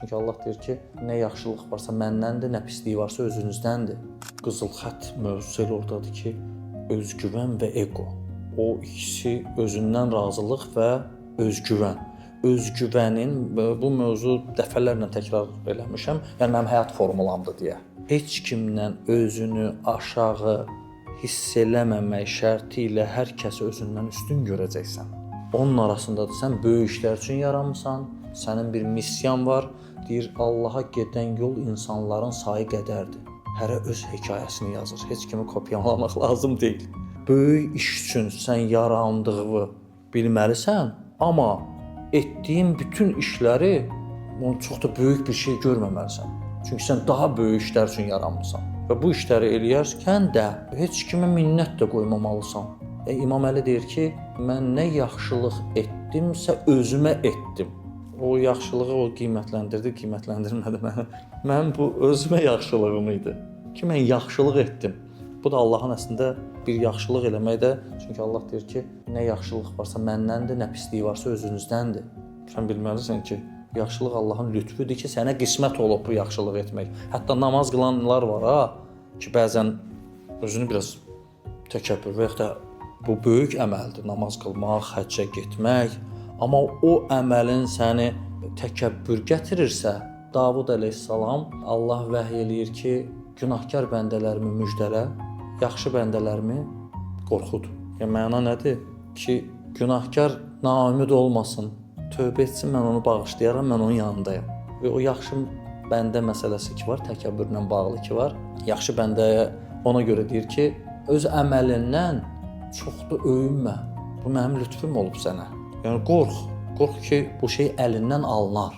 Çünki Allah deyir ki, nə yaxşılıq varsa məndəndir, nə pisliyi varsa özünüzdəndir. Qızıl xətt mövzusu elə oradadır ki, özgüvən və ego. O ikisi özündən razılıq və özgüvən. Özgüvənin, bu mövzu dəfələrlə təkrar eləmişəm, yəni mənim həyat formulamdır deyə. Heç kimdən özünü aşağı hiss eləməmək şərti ilə hər kəsi özündən üstün görəcəksən. Onun arasındadır, sən böyük işlər üçün yaranmısan, sənin bir missiyan var, deyir Allaha gedən yol insanların sayı qədərdir. Hərə öz hekayəsini yazır, heç kimi kopyalamaq lazım deyil. Böyük iş üçün sən yarandığını bilməlisən, amma etdiyin bütün işləri çox da böyük bir şey görməməlisən. Çünki sən daha böyük işlər üçün yaranmısan. Və bu işləri eləyərkən də heç kimə minnət də qoymamalısan. İmam Əli deyir ki, mən nə yaxşılıq etdimsə özümə etdim. O yaxşılığı o qiymətləndirdi, qiymətləndirmədi məni. Mən bu özümə yaxşılığım idi ki, mən yaxşılıq etdim. Bu da Allahın əslində bir yaxşılıq eləməkdə, çünki Allah deyir ki, nə yaxşılıq varsa məndəndir, nə pisliyi varsa özünüzdəndir. Sən bilməlisən ki, yaxşılıq Allahın lütfüdür ki, sənə qismət olub bu yaxşılıq etmək. Hətta namaz qılanlar var ha, ki, bəzən özünü biraz təkəbbür və yaxud da bu böyük əməldir, namaz qılmaq, həccə getmək. Amma o əməlin səni təkəbbür gətirirsə, Davud əleyhissalam Allah vəhy eləyir ki, günahkar bəndələrimi müjdələ, yaxşı bəndələrimi qorxud. Yəni məna nədir? Ki, günahkar naümid olmasın, tövbə etsin, mən onu bağışlayaram, mən onun yanındayım. Və o yaxşı bəndə məsələsi ki var, təkəbbürlə bağlı ki var. Yaxşı bəndəyə ona görə deyir ki, öz əməlindən çox da öyünmə. Bu mənim lütfüm olub sənə. Yəni qorx ki, bu şey əlindən alınar.